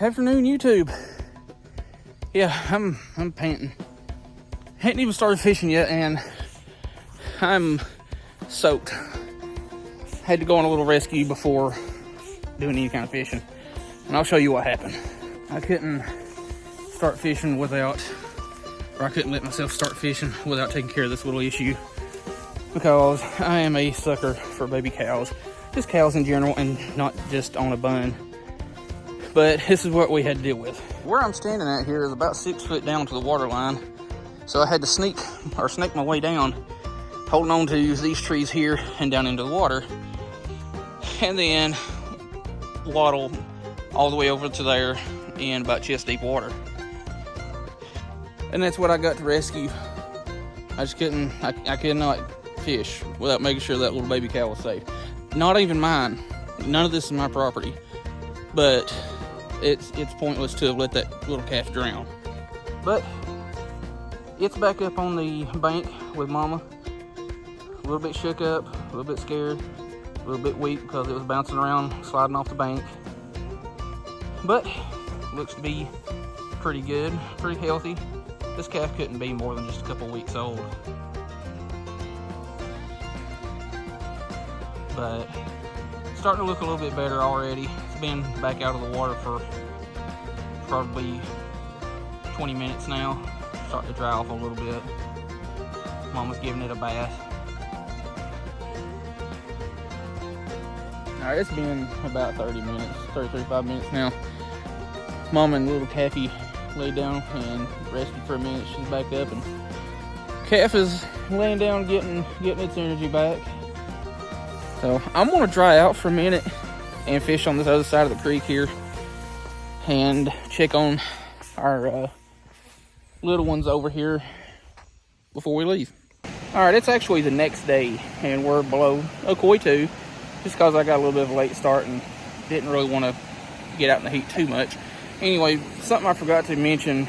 Afternoon, YouTube. Yeah, I'm panting. Hadn't even started fishing yet, and I'm soaked. Had to go on a little rescue before doing any kind of fishing, and I'll show you what happened. I couldn't start fishing without, or I couldn't let myself start fishing without taking care of this little issue, because I am a sucker for baby cows, just cows in general, and not just on a bun. But this is what we had to deal with. Where I'm standing at here is about 6 foot down to the water line. So I had to snake my way down, holding on to these trees here and down into the water. And then waddle all the way over to there in about chest deep water. And that's what I got to rescue. I just couldn't, I could not fish without making sure that little baby cow was safe. Not even mine. None of this is my property. But it's pointless to have let that little calf drown. But it's back up on the bank with Mama. A little bit shook up, a little bit scared, a little bit weak because it was bouncing around, sliding off the bank. But looks to be pretty good, pretty healthy. This calf couldn't be more than just a couple weeks old. But starting to look a little bit better already. It's been back out of the water for probably 20 minutes now. Starting to dry off a little bit. Mama's giving it a bath. Alright, it's been about 35 minutes now. Mama and little Taffy laid down and rested for a minute. She's back up, and calf is laying down getting its energy back. So I'm gonna dry out for a minute and fish on this other side of the creek here and check on our little ones over here before we leave. All right, it's actually the next day and we're below Ocoee 2, just because I got a little bit of a late start and didn't really want to get out in the heat too much. Anyway, something I forgot to mention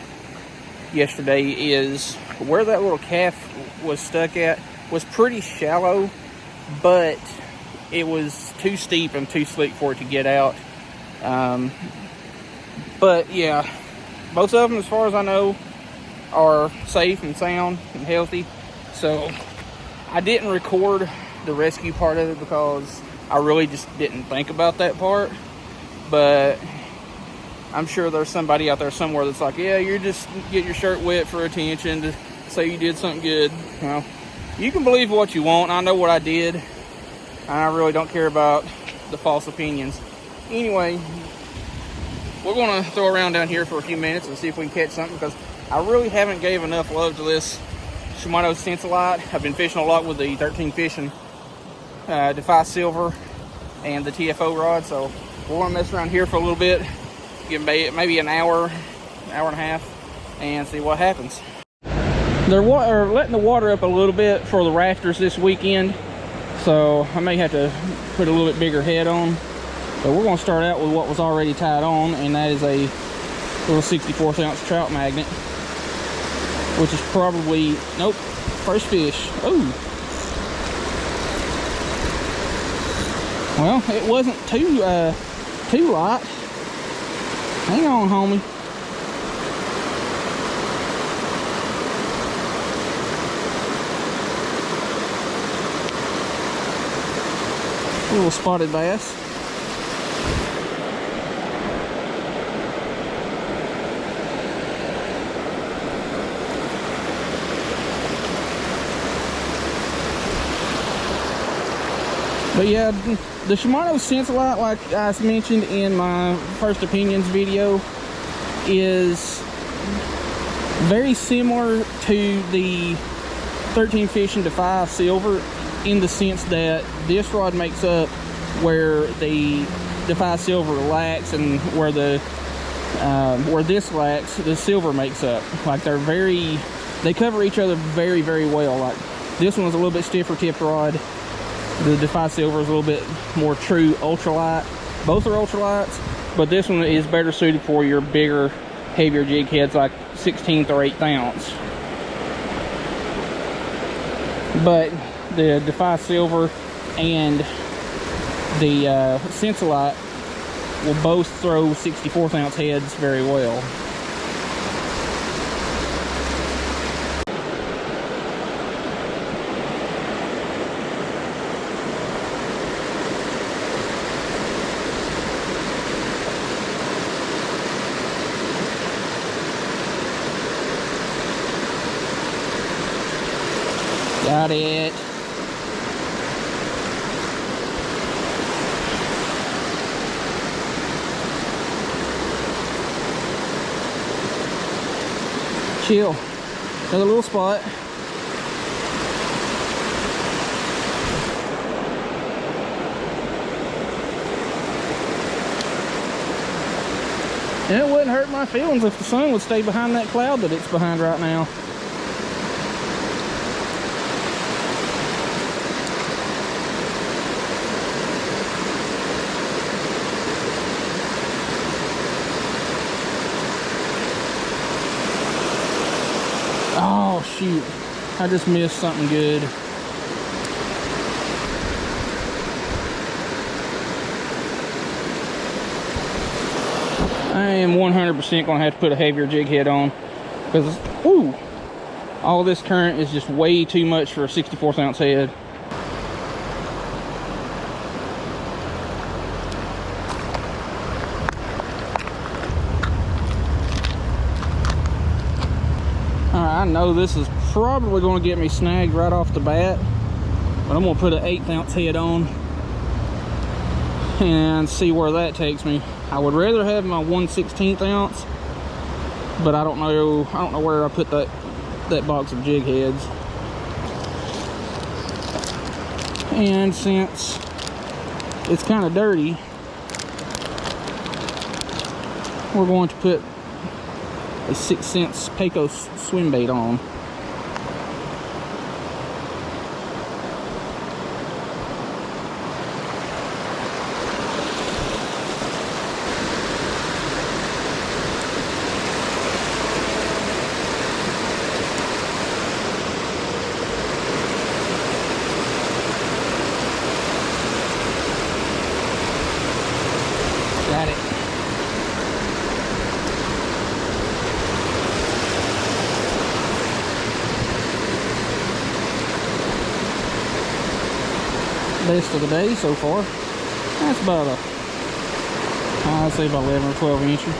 yesterday is where that little calf was stuck at was pretty shallow, but it was too steep and too slick for it to get out. But yeah, both of them, as far as I know, are safe and sound and healthy. So I didn't record the rescue part of it because I really just didn't think about that part. But I'm sure there's somebody out there somewhere that's like, yeah, you're just getting your shirt wet for attention to say you did something good. Well, you can believe what you want. I know what I did. I really don't care about the false opinions. Anyway, we're going to throw around down here for a few minutes and see if we can catch something, because I really haven't gave enough love to this Shimano Sensolite. I've been fishing a lot with the 13 Fishing Defy Silver and the TFO rod, so we're going to mess around here for a little bit, give maybe an hour and a half, and see what happens. They're letting the water up a little bit for the rafters this weekend, so I may have to put a little bit bigger head on. But we're going to start out with what was already tied on, and that is a little 64th ounce trout magnet, which is probably, nope, first fish. Oh, well, it wasn't too light. Hang on, homie. A little spotted bass. But yeah, the Shimano Sensolite, like I mentioned in my first opinions video, is very similar to the 13 Fishing Defy Silver in the sense that this rod makes up where the Defy Silver lacks, and where this lacks, the Silver makes up. Like they cover each other very, very well. Like this one was a little bit stiffer tipped rod. The Defy Silver is a little bit more true ultralight. Both are ultralights, but this one is better suited for your bigger, heavier jig heads, like 16th or 8th ounce. But the Defy Silver and the Sensolite will both throw 64th ounce heads very well. Got it. Chill. Another little spot. And it wouldn't hurt my feelings if the sun would stay behind that cloud that it's behind right now. Oh shoot, I just missed something good. I am 100% gonna have to put a heavier jig head on because, ooh, all this current is just way too much for a 64th ounce head. I know this is probably going to get me snagged right off the bat, but I'm going to put an 1/8 ounce head on and see where that takes me. I would rather have my 1/16 ounce, but I don't know where I put that box of jig heads. And since it's kind of dirty, we're going to put a 6 cents Pecos swim bait on. Got it. Best of the day so far. That's about I'd say about 11 or 12 inches.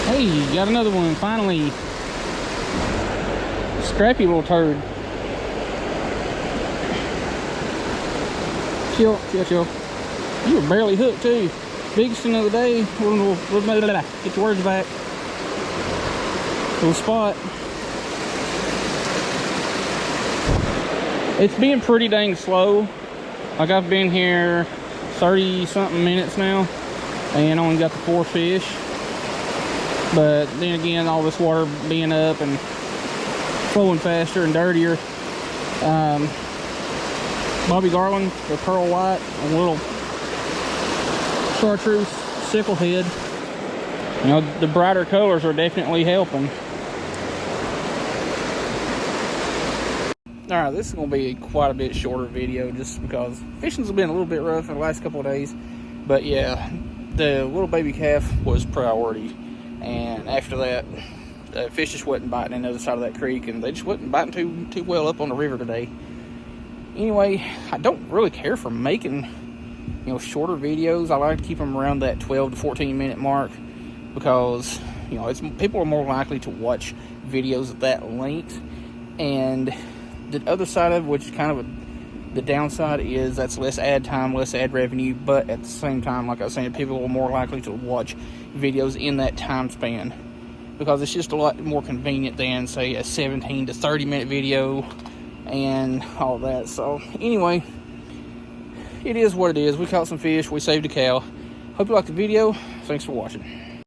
Hey, got another one, finally. Scrappy little turd. Chill, chill, chill. You were barely hooked too. Biggest one of the day. Get your words back. Little spot. It's been pretty dang slow. Like, I've been here 30 something minutes now and only got the 4 fish. But then again, all this water being up and flowing faster and dirtier. Bobby Garland, the pearl white, a little chartreuse sickle head. You know, the brighter colors are definitely helping. All right, this is going to be quite a bit shorter video just because fishing's been a little bit rough in the last couple of days. But yeah, the little baby calf was priority. And after that, fish just wasn't biting on the other side of that creek, and they just wasn't biting too well up on the river today. Anyway, I don't really care for making, you know, shorter videos. I like to keep them around that 12 to 14 minute mark because, you know, people are more likely to watch videos of that length. And the other side of it, which is kind of the downside, is that's less ad time, less ad revenue, but at the same time, like I was saying, people are more likely to watch videos in that time span. because it's just a lot more convenient than, say, a 17 to 30 minute video and all that. So anyway, it is what it is. We caught some fish, we saved a cow. Hope you liked the video. Thanks for watching.